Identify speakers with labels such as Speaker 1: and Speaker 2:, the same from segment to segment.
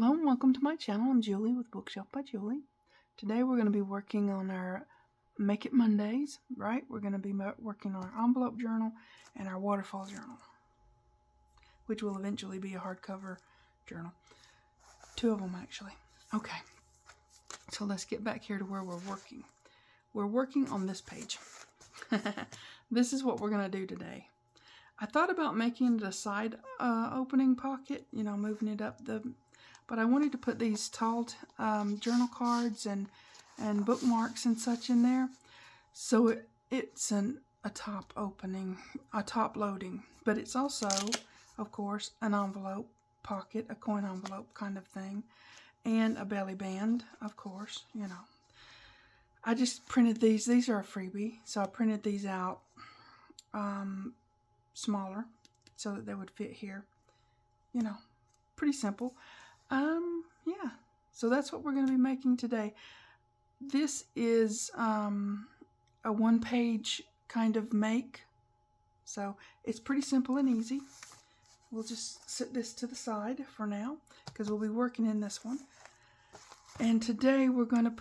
Speaker 1: Hello and welcome to my channel. I'm Julie with Bookshelf by Julie. Today we're going to be working on our Make It Mondays, right? We're going to be working on our envelope journal and our waterfall journal, which will eventually be a hardcover journal. Two of them actually. Okay, so let's get back here to where we're working. We're working on this page. This is what we're going to do today. I thought about making it a side opening pocket, you know, moving it up but I wanted to put these tall journal cards and bookmarks and such in there. So it's a top opening, a top loading, but it's also, of course, an envelope pocket, a coin envelope kind of thing, and a belly band, of course, you know. I just printed these. These are a freebie, so I printed these out smaller so that they would fit here. You know, pretty simple. Yeah, so that's what we're going to be making today. This is a one-page kind of make, so it's pretty simple and easy. We'll just set this to the side for now because we'll be working in this one. And today we're going to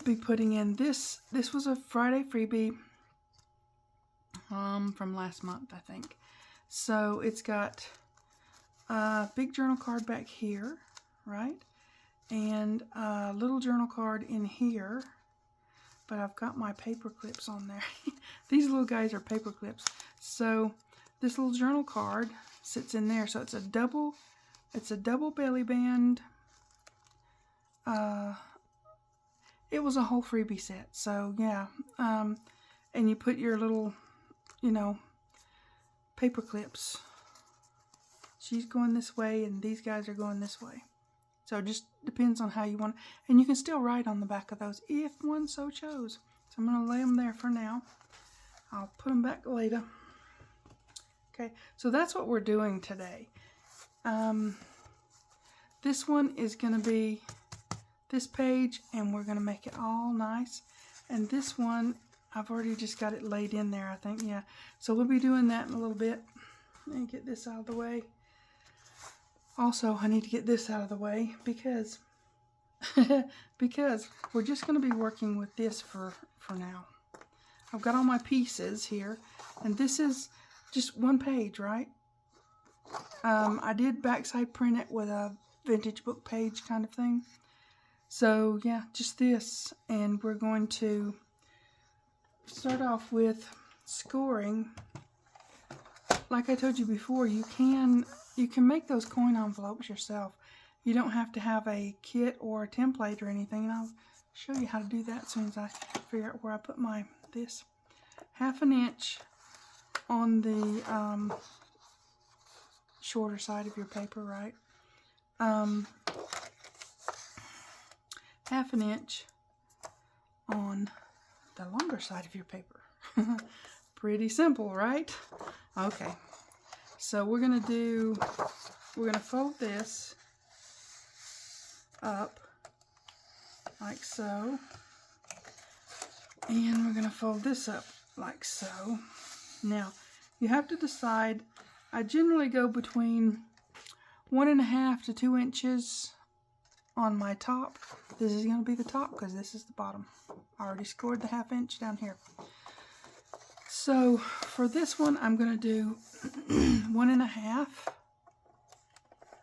Speaker 1: be putting in this. This was a Friday freebie from last month, I think. So it's got a big journal card back here, right? And a little journal card in here. But I've got my paper clips on there. These little guys are paper clips. So this little journal card sits in there. So it's a double belly band. It was a whole freebie set. So yeah. And you put your little, you know, paper clips. She's going this way and these guys are going this way. So it just depends on how you want. And you can still write on the back of those if one so chose. So I'm going to lay them there for now. I'll put them back later. Okay, so that's what we're doing today. This one is going to be this page, and we're going to make it all nice. And this one, I've already just got it laid in there, I think. Yeah, so we'll be doing that in a little bit. Let me get this out of the way. Also, I need to get this out of the way because we're just going to be working with this for now. I've got all my pieces here, and this is just one page, right? I did backside print it with a vintage book page kind of thing. So yeah, just this, and we're going to start off with scoring. Like I told you before, you can make those coin envelopes yourself. You don't have to have a kit or a template or anything, and I'll show you how to do that as soon as I figure out where I put this. 1/2 inch on the shorter side of your paper, right? 1/2 inch on the longer side of your paper. Pretty simple, right? Okay, so we're gonna fold this up like so, and we're gonna fold this up like so. Now you have to decide. I generally go between 1.5 to 2 inches on my top. This is going to be the top because this is the bottom. I already scored the 1/2 inch down here. So for this one, I'm going to do 1.5.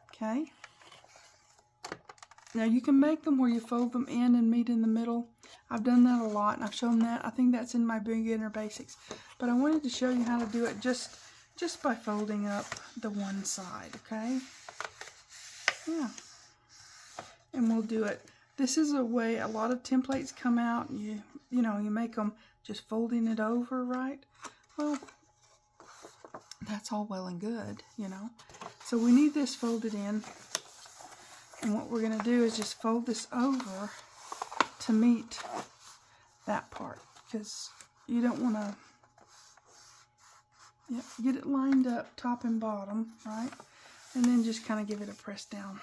Speaker 1: Okay. Now you can make them where you fold them in and meet in the middle. I've done that a lot, and I've shown that. I think that's in my beginner basics. But I wanted to show you how to do it just by folding up the one side. Okay. Yeah. And we'll do it. This is a way a lot of templates come out. You know, you make them just folding it over, right? Well, that's all well and good, you know. So we need this folded in. And what we're going to do is just fold this over to meet that part. Because you don't want to get it lined up top and bottom, right? And then just kind of give it a press down.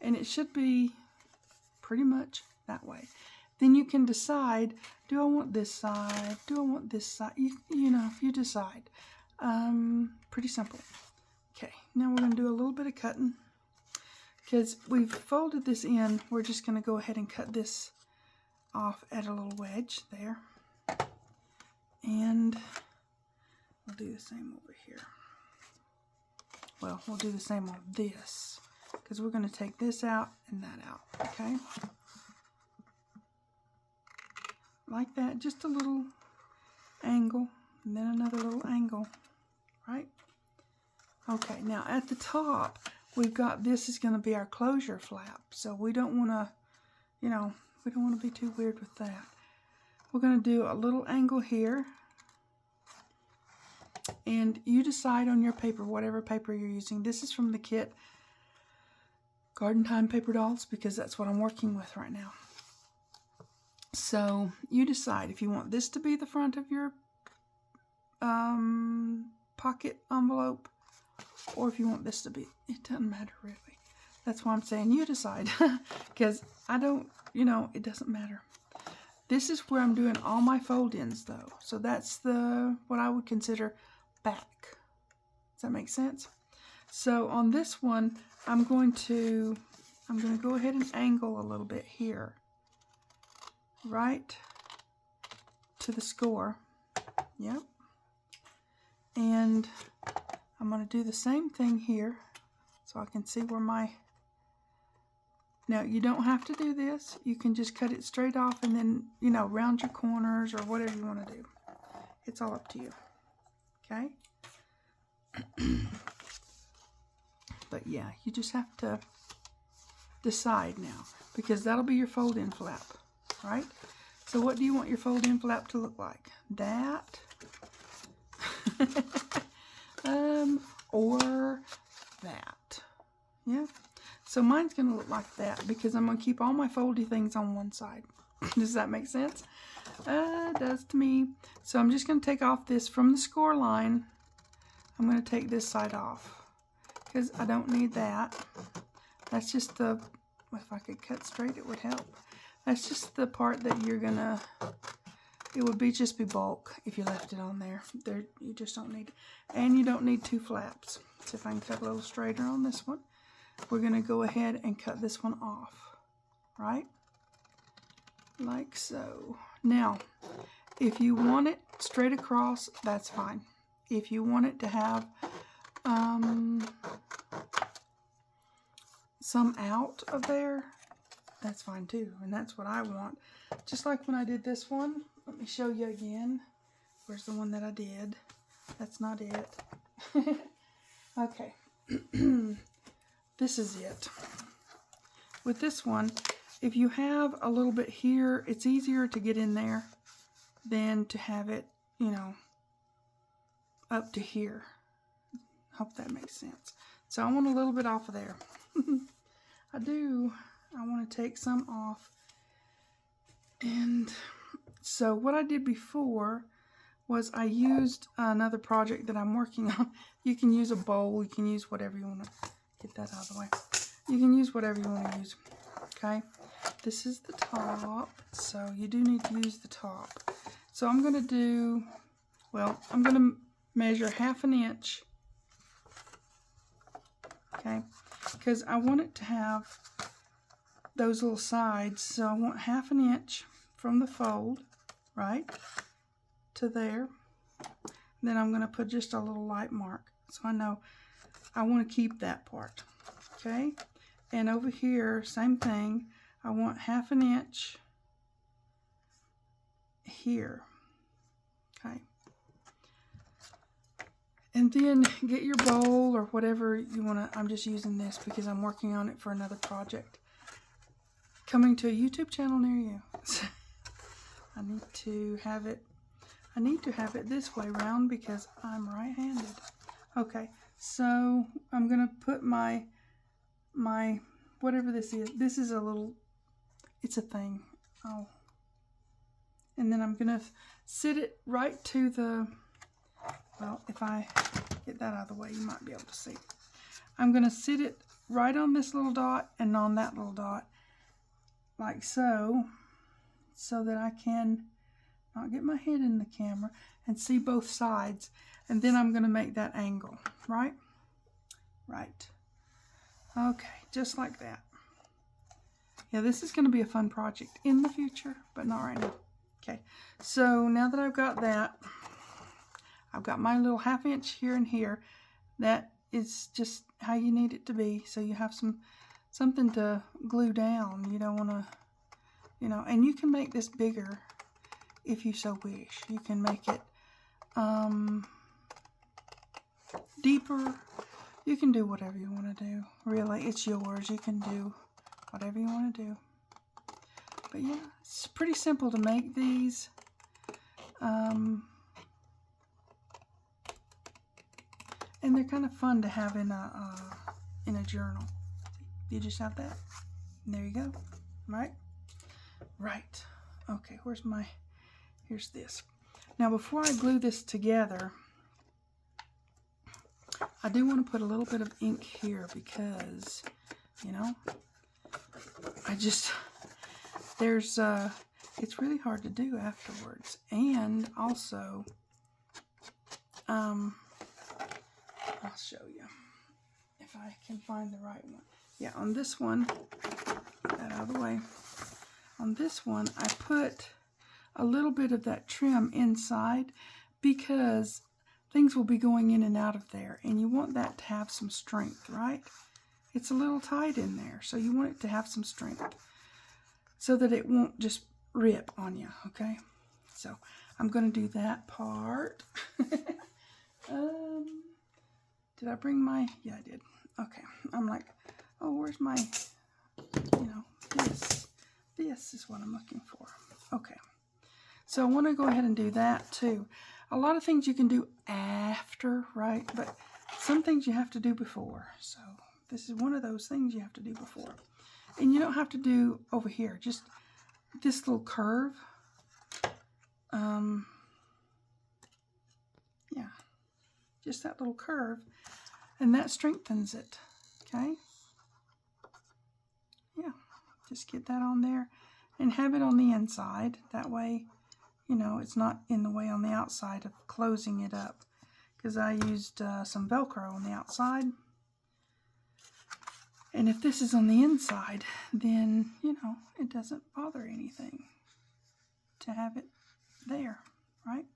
Speaker 1: And it should be pretty much that way. Then you can decide, do I want this side? Do I want this side? You know, you decide. Pretty simple. Okay, now we're going to do a little bit of cutting. because we've folded this in, we're just going to go ahead and cut this off at a little wedge there. And we'll do the same over here. Well, we'll do the same on this, because we're going to take this out and that out, okay? Like that, just a little angle, and then another little angle, right? Okay, now at the top, we've got, this is going to be our closure flap, so we don't want to, you know, we don't want to be too weird with that. We're going to do a little angle here, and you decide on your paper, whatever paper you're using. This is from the kit Garden Time Paper Dolls, because that's what I'm working with right now. So you decide if you want this to be the front of your pocket envelope, or if you want this to be, it doesn't matter really. That's why I'm saying you decide, because I don't, you know, it doesn't matter. This is where I'm doing all my fold-ins though. So that's the, what I would consider back. Does that make sense? So on this one, I'm going to go ahead and angle a little bit here, right to the score. Yep. And I'm going to do the same thing here, so I can see where my, now you don't have to do this, you can just cut it straight off and then, you know, round your corners or whatever you want to do. It's all up to you, okay? But yeah, you just have to decide now, because that'll be your fold-in flap, right? So what do you want your fold-in flap to look like? That? Or that. Yeah. So mine's going to look like that, because I'm going to keep all my foldy things on one side. Does that make sense? It does to me. So I'm just going to take off this from the score line. I'm going to take this side off, because I don't need that. That's just the, if I could cut straight, it would help. That's just the part that you're going to, it would be just be bulk if you left it on there. You just don't need it. And you don't need two flaps. So if I can cut a little straighter on this one, we're going to go ahead and cut this one off, right? Like so. Now, if you want it straight across, that's fine. If you want it to have some out of there, that's fine too. And that's what I want. Just like when I did this one. Let me show you again. Where's the one that I did? That's not it. Okay. This is it. With this one, if you have a little bit here, it's easier to get in there than to have it, you know, up to here. Hope that makes sense. So I want a little bit off of there. I do. I want to take some off. And so what I did before was I used another project that I'm working on. You can use a bowl. You can use whatever you want to. Get that out of the way. You can use whatever you want to use. Okay. This is the top. So you do need to use the top. So I'm going to do, well, I'm going to measure 1/2 inch. Okay. Because I want it to have those little sides. So I want 1/2 inch from the fold, right, to there. Then I'm going to put just a little light mark, so I know I want to keep that part, okay? And over here, same thing. I want 1/2 inch here, okay? And then get your bowl or whatever you want to. I'm just using this because I'm working on it for another project. Coming to a YouTube channel near you. I need to have it this way round because I'm right-handed. Okay, so I'm gonna put my whatever this is. This is a little, it's a thing. Oh, and then I'm gonna sit it right to the, well, if I get that out of the way, you might be able to see. I'm gonna sit it right on this little dot and on that little dot, like so, so that I can not get my head in the camera and see both sides. And then I'm going to make that angle, right? Right. Okay, just like that. Yeah, this is going to be a fun project in the future, but not right now. Okay, so now that I've got that, I've got my little 1/2 inch here and here. That is just how you need it to be, so you have something to glue down. You don't want to, you know, and you can make this bigger if you so wish. You can make it deeper. You can do whatever you want to do. Really, it's yours. You can do whatever you want to do. But yeah, it's pretty simple to make these. And they're kind of fun to have in a journal. You just have that. And there you go. Right? Right. Okay, here's this. Now before I glue this together, I do want to put a little bit of ink here because, you know, it's really hard to do afterwards. And also, I'll show you if I can find the right one. Yeah, on this one, get that out of the way. On this one, I put a little bit of that trim inside because things will be going in and out of there, and you want that to have some strength, right? It's a little tight in there, so you want it to have some strength so that it won't just rip on you, okay? So I'm going to do that part. Did I bring my... Yeah, I did. Okay. I'm like, oh, where's my... You know, this. This is what I'm looking for. Okay. So I want to go ahead and do that too. A lot of things you can do after, right? But some things you have to do before. So this is one of those things you have to do before. And you don't have to do over here. Just this little curve. Yeah. Just that little curve. And that strengthens it. Okay? Yeah. Just get that on there. And have it on the inside. That way, you know, it's not in the way on the outside of closing it up. Because I used some Velcro on the outside. And if this is on the inside, then, you know, it doesn't bother anything to have it there, right?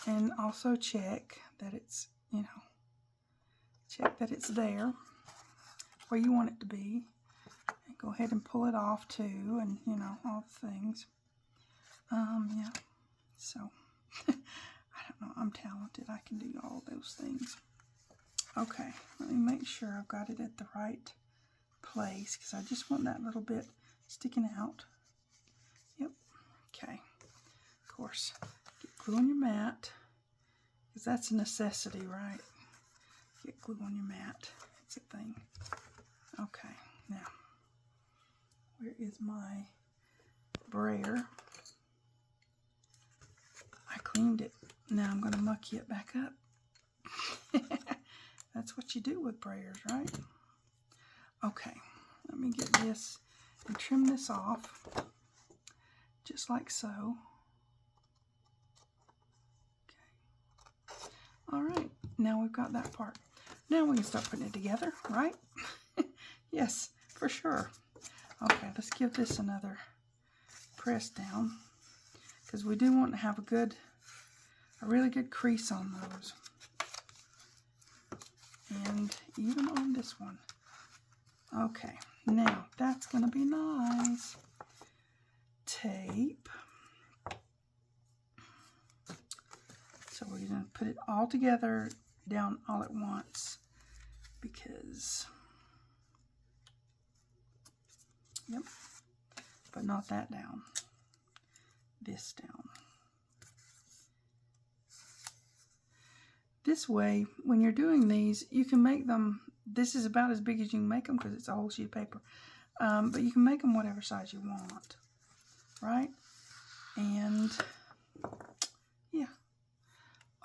Speaker 1: And also check that it's, you know, check that it's there where you want it to be. And go ahead and pull it off too, and, you know, all the things. Yeah, so, I don't know, I'm talented. I can do all those things. Okay, let me make sure I've got it at the right place, because I just want that little bit sticking out. Yep, okay. Of course, get glue on your mat, because that's a necessity, right? Get glue on your mat. It's a thing. Okay, now, where is my brayer? I cleaned it. Now I'm going to mucky it back up. That's what you do with brayers, right? Okay, let me get this and trim this off, just like so. Okay. All right, now we've got that part. Now we can start putting it together, right? Yes, for sure. Okay, let's give this another press down, because we do want to have a really good crease on those. And even on this one. Okay, now that's going to be nice. Tape. So we're going to put it all together down all at once, because, yep, but not that down. This down. This way, when you're doing these, you can make them, this is about as big as you can make them because it's a whole sheet of paper. But you can make them whatever size you want, right? And, yeah.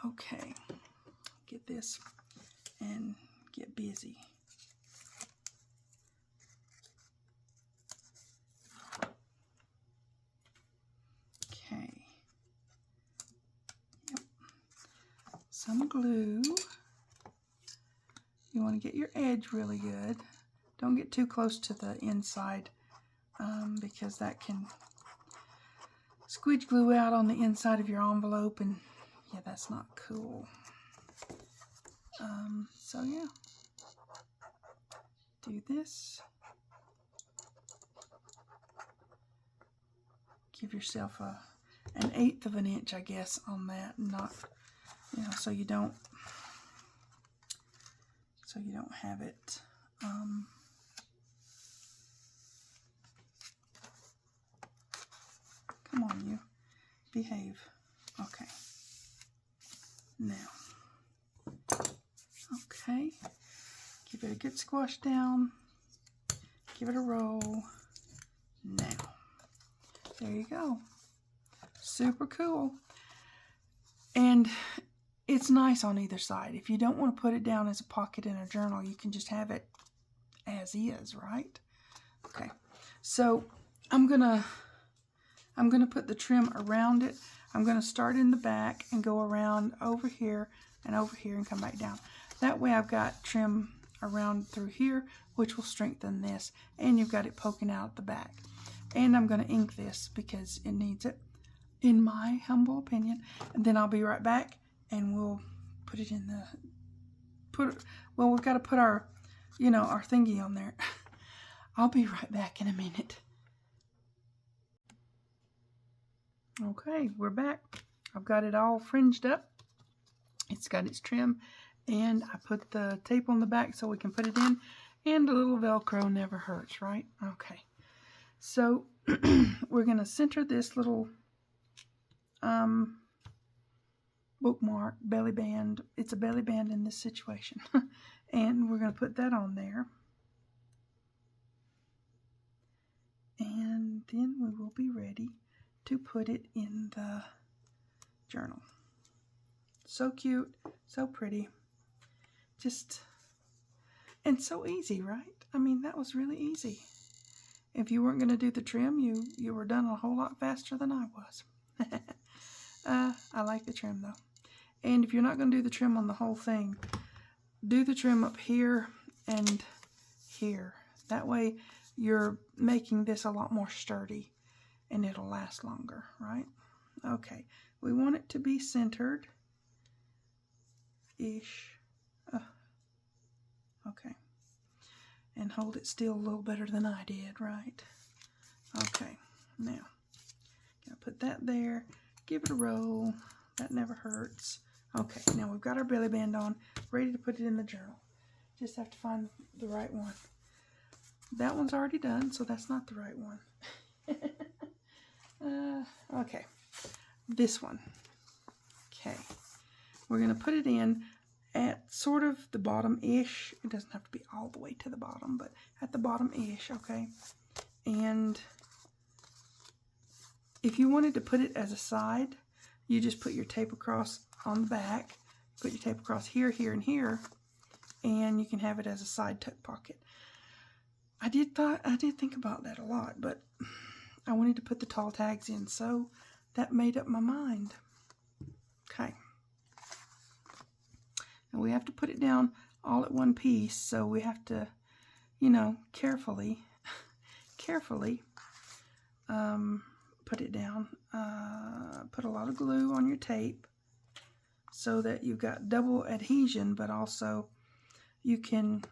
Speaker 1: Okay. Get this and get busy. Okay. Some glue. You want to get your edge really good. Don't get too close to the inside because that can squidge glue out on the inside of your envelope, and yeah, that's not cool. So yeah, do this. Give yourself an 1/8 of an inch, I guess, on that, not, you know, so you don't have it. Come on, you behave. Okay. Now, okay, give it a good squash down. Give it a roll. Now, there you go. Super cool. And it's nice on either side. If you don't want to put it down as a pocket in a journal, you can just have it as is, right? Okay. So I'm gonna put the trim around it. I'm gonna start in the back and go around over here and come back down. That way I've got trim around through here, which will strengthen this, and you've got it poking out the back. And I'm gonna ink this because it needs it, in my humble opinion. And then I'll be right back and we'll put it in the, well, we've got to put our, you know, our thingy on there. I'll be right back in a minute. Okay, we're back. I've got it all fringed up. It's got its trim, and I put the tape on the back so we can put it in, and a little Velcro never hurts, right? Okay, so we're going to center this little bookmark belly band. It's a belly band in this situation. And we're going to put that on there. And then we will be ready to put it in the journal. So cute, so pretty, just, and so easy, right? I mean, that was really easy. If you weren't going to do the trim, you were done a whole lot faster than I was. I like the trim though. And if you're not going to do the trim on the whole thing, do the trim up here and here. That way you're making this a lot more sturdy and it'll last longer, right? Okay, we want it to be centered-ish. Okay, and hold it still a little better than I did, right? Okay, now, gonna put that there, give it a roll, that never hurts. Okay, now we've got our belly band on, ready to put it in the journal. Just have to find the right one. That one's already done, so that's not the right one. Okay, this one. Okay, we're going to put it in at sort of the bottom-ish. It doesn't have to be all the way to the bottom, but at the bottom-ish, okay? And if you wanted to put it as a side, you just put your tape across on the back, put your tape across here, here, and here, and you can have it as a side tuck pocket. I did think about that a lot, but I wanted to put the tall tags in, so that made up my mind. Okay. And we have to put it down all at one piece, so we have to, you know, carefully put it down. Put a lot of glue on your tape so that you've got double adhesion, but also you can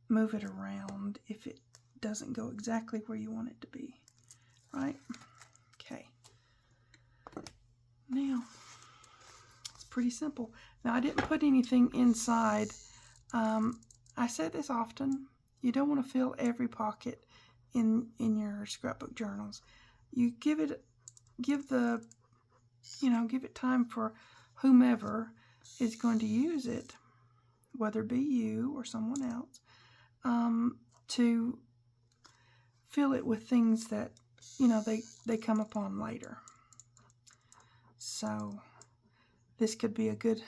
Speaker 1: move it around if it doesn't go exactly where you want it to be, right? Okay. Now, it's pretty simple. Now, I didn't put anything inside. I say this often. You don't want to fill every pocket in your scrapbook journals. You give it time for whomever is going to use it, whether it be you or someone else, to fill it with things that, you know, they come upon later. So this could be a good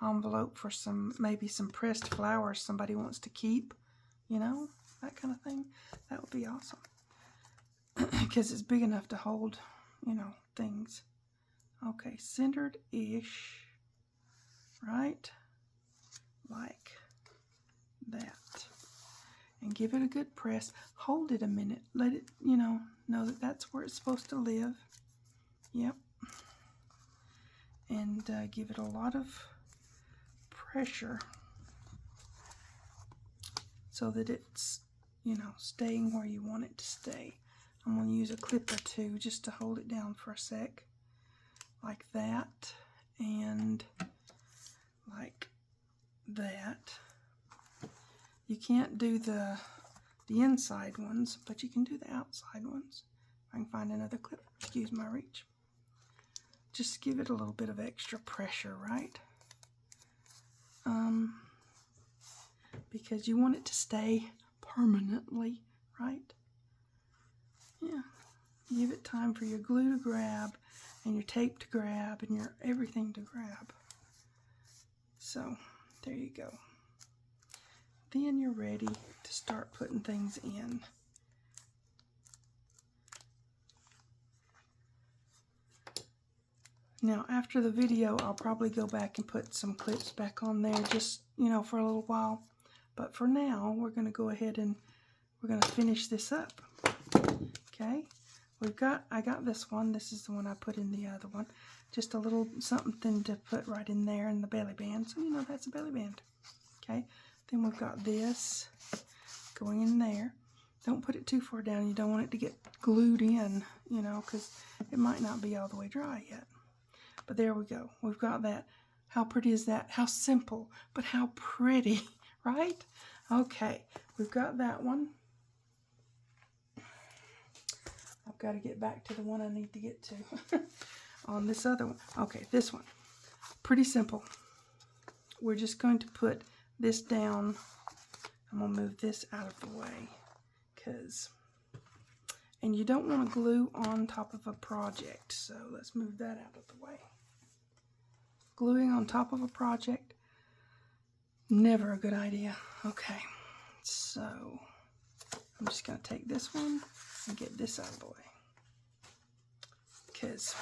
Speaker 1: envelope for maybe some pressed flowers somebody wants to keep, you know, that kind of thing. That would be awesome. Because it's big enough to hold, you know, things. Okay, centered-ish, right? like that. And give it a good press. Hold it a minute. Let it, know that that's where it's supposed to live. Yep. And give it a lot of pressure so that it's, staying where you want it to stay. I'm going to use a clip or two just to hold it down for a sec. Like that. And like that. You can't do the inside ones, but you can do the outside ones. I can find another clip. Excuse my reach. Just give it a little bit of extra pressure, right? Because you want it to stay permanently, right? Yeah. Give it time for your glue to grab and your tape to grab and your everything to grab. So, there you go. Then you're ready to start putting things in. Now, after the video, I'll probably go back and put some clips back on there just, for a little while. But for now, we're going to go ahead and we're going to finish this up. Okay? I got this one. This is the one I put in the other one. Just a little something to put right in there in the belly band. So, that's a belly band. Okay? Then we've got this going in there. Don't put it too far down. You don't want it to get glued in, because it might not be all the way dry yet. But there we go. We've got that. How pretty is that? How simple, but how pretty, right? Okay, we've got that one. I've got to get back to the one I need to get to on this other one. Okay, this one. Pretty simple. We're just going to put this down. I'm going to move this out of the way and you don't want to glue on top of a project, so let's move that out of the way. Gluing on top of a project, never a good idea. Okay, so I'm just going to take this one and get this out of the way because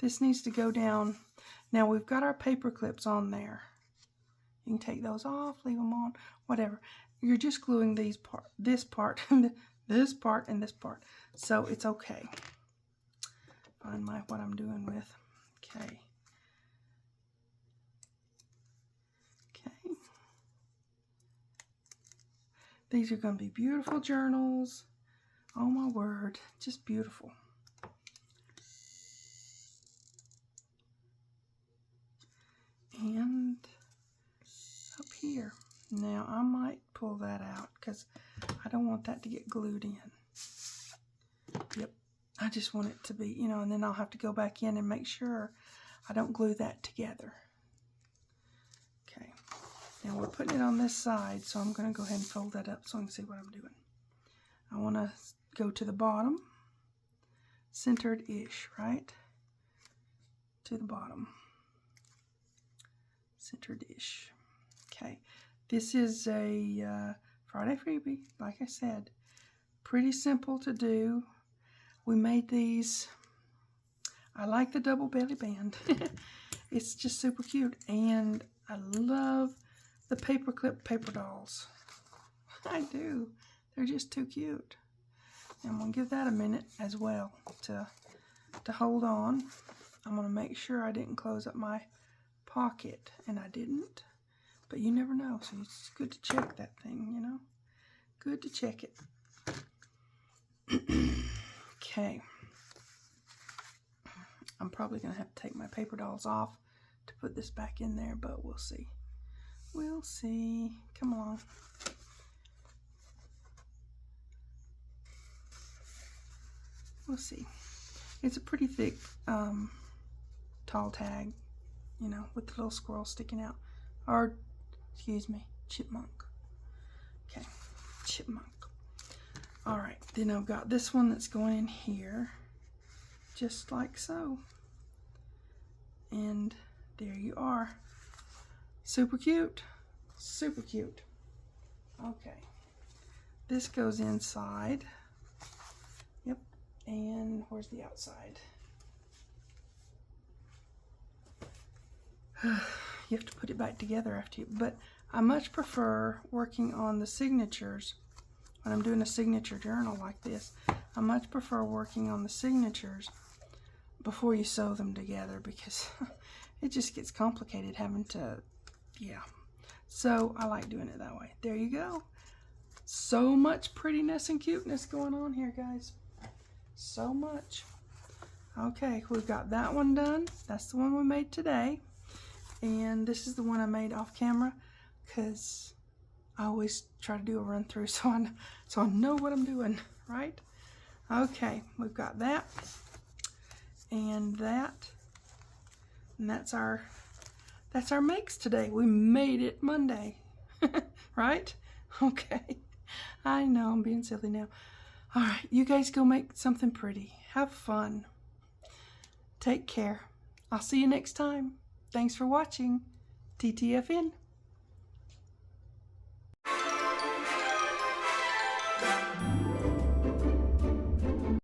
Speaker 1: this needs to go down. Now we've got our paper clips on there. You can take those off, leave them on, whatever. You're just gluing this part, this part, and this part. So it's okay. Find what I'm doing with. Okay. Okay. These are going to be beautiful journals. Oh my word, just beautiful. And up here. Now I might pull that out because I don't want that to get glued in. Yep, I just want it to be, and then I'll have to go back in and make sure I don't glue that together. Okay, now we're putting it on this side, so I'm going to go ahead and fold that up so I can see what I'm doing. I want to go to the bottom, centered-ish, right? To the bottom. Centered-ish. Okay, this is a Friday freebie, like I said. Pretty simple to do. We made these. I like the double belly band. It's just super cute. And I love the paperclip paper dolls. I do. They're just too cute. And I'm going to give that a minute as well to hold on. I'm going to make sure I didn't close up my pocket. And I didn't. But you never know. So it's good to check that thing, Good to check it. Okay. I'm probably going to have to take my paper dolls off to put this back in there, but we'll see. We'll see. Come along. We'll see. It's a pretty thick tall tag, with the little squirrel sticking out. Or, excuse me, chipmunk. Okay, chipmunk. Alright, then I've got this one that's going in here, just like so. And there you are. Super cute. Super cute. Okay. This goes inside. Yep. And where's the outside? you have to put it back together after you, but I much prefer working on the signatures when I'm doing a signature journal like this. I much prefer working on the signatures before you sew them together, because it just gets complicated having to, yeah. So I like doing it that way. There you go. So much prettiness and cuteness going on here, guys. So much. Okay, we've got that one done. That's the one we made today. And this is the one I made off camera, because I always try to do a run through so I know what I'm doing, right? Okay, we've got that and that, and that's our makes today. We made it Monday, right? Okay, I know I'm being silly now. All right, you guys go make something pretty. Have fun. Take care. I'll see you next time. Thanks for watching. TTFN.